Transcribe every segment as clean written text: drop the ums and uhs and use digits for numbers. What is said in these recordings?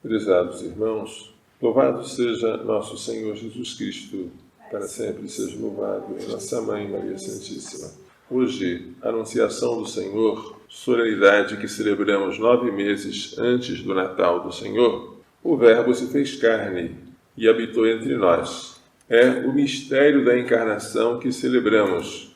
Prezados irmãos, louvado seja nosso Senhor Jesus Cristo, para sempre seja louvado, em nossa Mãe Maria Santíssima. Hoje, Anunciação do Senhor, solenidade que celebramos 9 meses antes do Natal do Senhor, o Verbo se fez carne e habitou entre nós. É o mistério da encarnação que celebramos,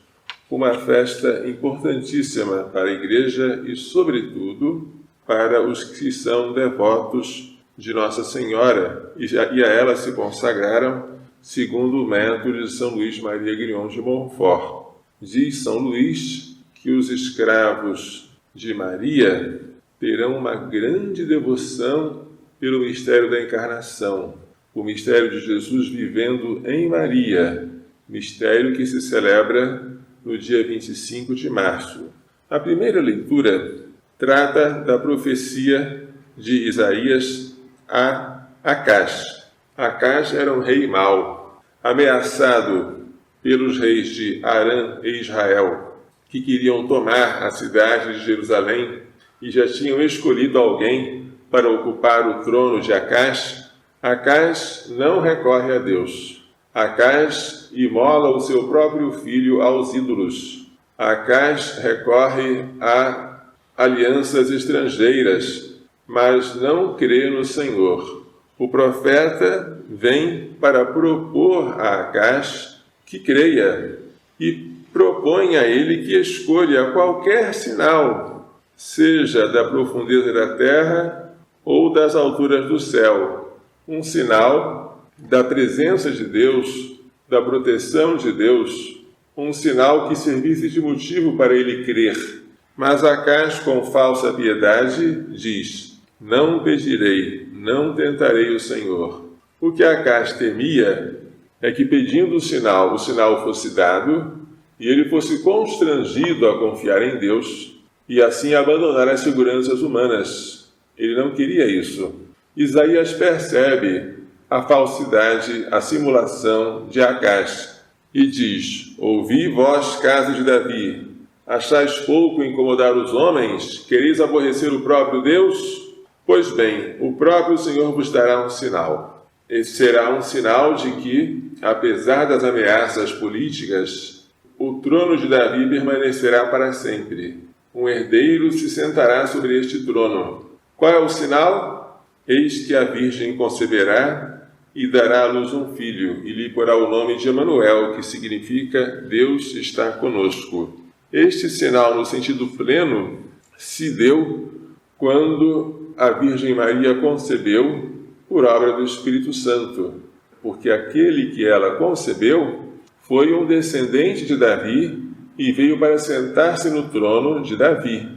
uma festa importantíssima para a Igreja e, sobretudo, para os que são devotos de Nossa Senhora e a ela se consagraram segundo o método de São Luís Maria Grignon de Montfort. Diz São Luís que os escravos de Maria terão uma grande devoção pelo mistério da encarnação, o mistério de Jesus vivendo em Maria, mistério que se celebra no dia 25 de março. A primeira leitura trata da profecia de Isaías a Acaz. Acaz era um rei mau, ameaçado pelos reis de Arã e Israel, que queriam tomar a cidade de Jerusalém e já tinham escolhido alguém para ocupar o trono de Acaz. Acaz não recorre a Deus. Acaz imola o seu próprio filho aos ídolos. Acaz recorre a alianças estrangeiras, mas não crê no Senhor. O profeta vem para propor a Acaz que creia e propõe a ele que escolha qualquer sinal, seja da profundeza da terra ou das alturas do céu, um sinal da presença de Deus, da proteção de Deus, um sinal que servisse de motivo para ele crer. Mas Acaz, com falsa piedade, diz: não pedirei, não tentarei o Senhor. O que Acaz temia é que, pedindo o sinal fosse dado e ele fosse constrangido a confiar em Deus e assim abandonar as seguranças humanas. Ele não queria isso. Isaías percebe a falsidade, a simulação de Acaz e diz: ouvi vós, casa de Davi, achais pouco incomodar os homens? Quereis aborrecer o próprio Deus? Pois bem, o próprio Senhor vos dará um sinal. Esse será um sinal de que, apesar das ameaças políticas, o trono de Davi permanecerá para sempre. Um herdeiro se sentará sobre este trono. Qual é o sinal? Eis que a Virgem conceberá e dará à luz um filho, e lhe porá o nome de Emanuel, que significa Deus está conosco. Este sinal, no sentido pleno, se deu quando a Virgem Maria concebeu por obra do Espírito Santo, porque aquele que ela concebeu foi um descendente de Davi e veio para sentar-se no trono de Davi.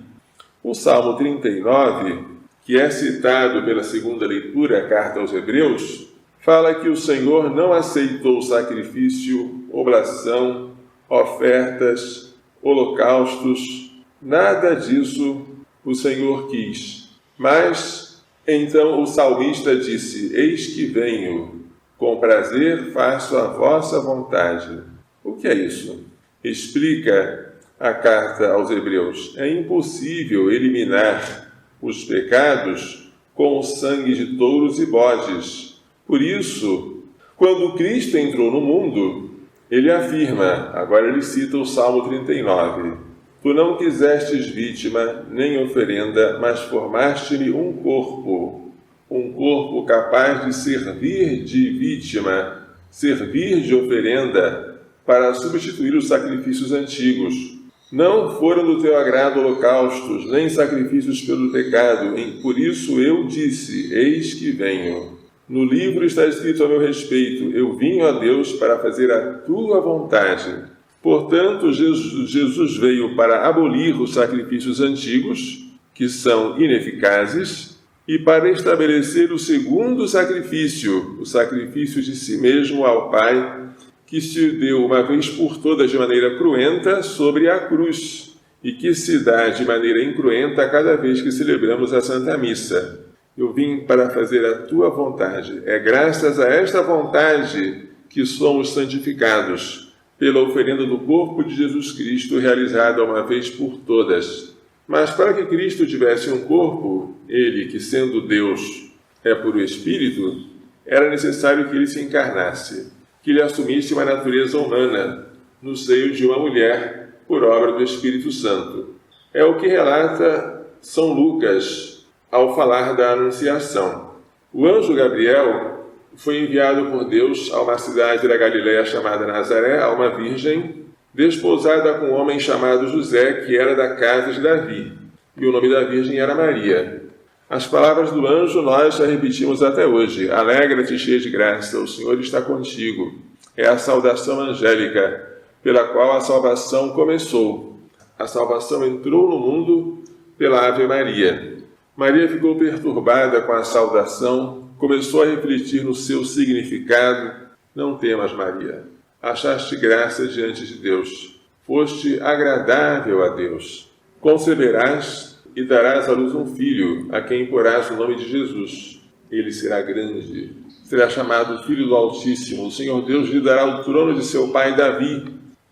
O Salmo 39, que é citado pela segunda leitura, a carta aos Hebreus, fala que o Senhor não aceitou sacrifício, oblação, ofertas, holocaustos, nada disso o Senhor quis. Mas, então o salmista disse: eis que venho, com prazer faço a vossa vontade. O que é isso? Explica a carta aos Hebreus: é impossível eliminar os pecados com o sangue de touros e bodes. Por isso, quando Cristo entrou no mundo, ele afirma, agora ele cita o Salmo 39, tu não quisestes vítima nem oferenda, mas formaste-me um corpo capaz de servir de vítima, servir de oferenda, para substituir os sacrifícios antigos. Não foram do teu agrado holocaustos, nem sacrifícios pelo pecado, por isso eu disse, eis que venho. No livro está escrito a meu respeito, eu vim, ó Deus, para fazer a tua vontade. Portanto, Jesus veio para abolir os sacrifícios antigos, que são ineficazes, e para estabelecer o segundo sacrifício, o sacrifício de si mesmo ao Pai, que se deu uma vez por todas de maneira cruenta sobre a cruz, e que se dá de maneira incruenta a cada vez que celebramos a Santa Missa. Eu vim para fazer a tua vontade. É graças a esta vontade que somos santificados, pela oferenda do corpo de Jesus Cristo realizada uma vez por todas. Mas para que Cristo tivesse um corpo, ele, que sendo Deus, é puro espírito, era necessário que ele se encarnasse, que ele assumisse uma natureza humana no seio de uma mulher por obra do Espírito Santo. É o que relata São Lucas ao falar da Anunciação. O anjo Gabriel foi enviado por Deus a uma cidade da Galiléia chamada Nazaré, a uma virgem, desposada com um homem chamado José, que era da casa de Davi, e o nome da virgem era Maria. As palavras do anjo nós já repetimos até hoje. Alegra-te, cheia de graça, o Senhor está contigo. É a saudação angélica, pela qual a salvação começou. A salvação entrou no mundo pela Ave Maria. Maria ficou perturbada com a saudação, começou a refletir no seu significado. Não temas, Maria. Achaste graça diante de Deus. Foste agradável a Deus. Conceberás e darás à luz um filho, a quem porás o nome de Jesus. Ele será grande, será chamado Filho do Altíssimo. O Senhor Deus lhe dará o trono de seu pai Davi.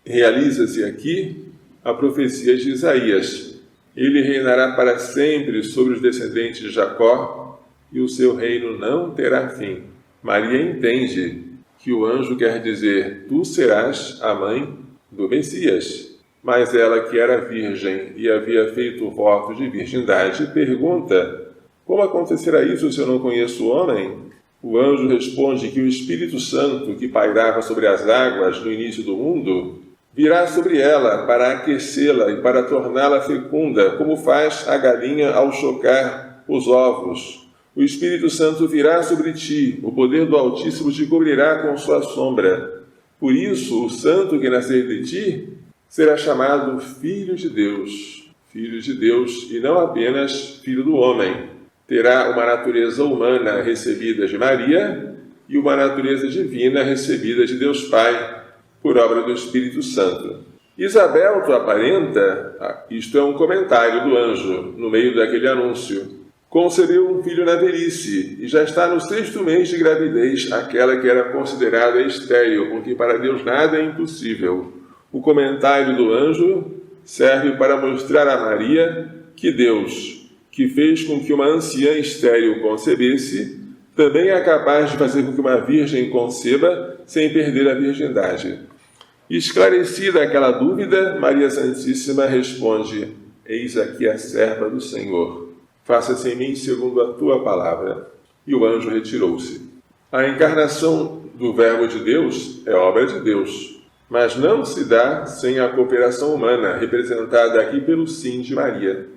Realiza-se aqui a profecia de Isaías. Ele reinará para sempre sobre os descendentes de Jacó, e o seu reino não terá fim. Maria entende que o anjo quer dizer: tu serás a mãe do Messias. Mas ela, que era virgem e havia feito o voto de virgindade, pergunta: como acontecerá isso se eu não conheço o homem? O anjo responde que o Espírito Santo, que pairava sobre as águas no início do mundo, virá sobre ela para aquecê-la e para torná-la fecunda, como faz a galinha ao chocar os ovos. O Espírito Santo virá sobre ti, o poder do Altíssimo te cobrirá com sua sombra. Por isso, o santo que nascer de ti será chamado Filho de Deus. Filho de Deus, e não apenas Filho do homem. Terá uma natureza humana recebida de Maria e uma natureza divina recebida de Deus Pai, por obra do Espírito Santo. Isabel tu aparenta, isto é um comentário do anjo, no meio daquele anúncio, concebeu um filho na velhice, e já está no 6º mês de gravidez, aquela que era considerada estéril, porque para Deus nada é impossível. O comentário do anjo serve para mostrar a Maria que Deus, que fez com que uma anciã estéril concebesse, também é capaz de fazer com que uma virgem conceba sem perder a virgindade. Esclarecida aquela dúvida, Maria Santíssima responde: eis aqui a serva do Senhor. Faça-se em mim segundo a tua palavra. E o anjo retirou-se. A encarnação do Verbo de Deus é obra de Deus, mas não se dá sem a cooperação humana, representada aqui pelo sim de Maria.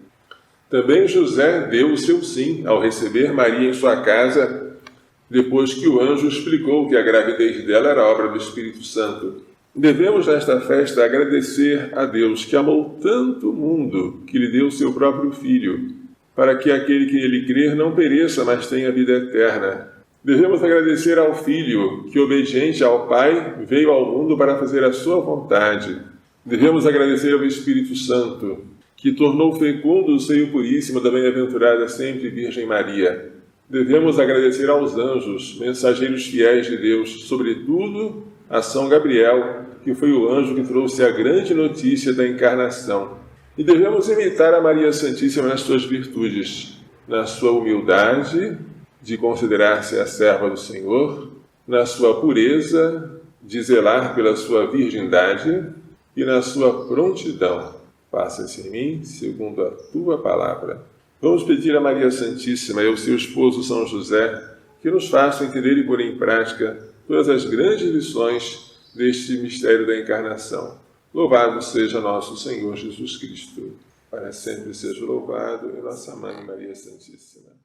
Também José deu o seu sim ao receber Maria em sua casa, depois que o anjo explicou que a gravidez dela era obra do Espírito Santo. Devemos, nesta festa, agradecer a Deus, que amou tanto o mundo, que lhe deu o seu próprio Filho, para que aquele que nele crer não pereça, mas tenha vida eterna. Devemos agradecer ao Filho, que, obediente ao Pai, veio ao mundo para fazer a sua vontade. Devemos agradecer ao Espírito Santo, que tornou fecundo o seio puríssimo da bem-aventurada sempre Virgem Maria. Devemos agradecer aos anjos, mensageiros fiéis de Deus, sobretudo a São Gabriel, que foi o anjo que trouxe a grande notícia da encarnação. E devemos imitar a Maria Santíssima nas suas virtudes, na sua humildade de considerar-se a serva do Senhor, na sua pureza de zelar pela sua virgindade e na sua prontidão. Faça-se em mim segundo a tua palavra. Vamos pedir a Maria Santíssima e ao seu esposo São José que nos façam entender e pôr em prática todas as grandes lições deste mistério da encarnação. Louvado seja nosso Senhor Jesus Cristo. Para sempre seja louvado e nossa Mãe Maria Santíssima.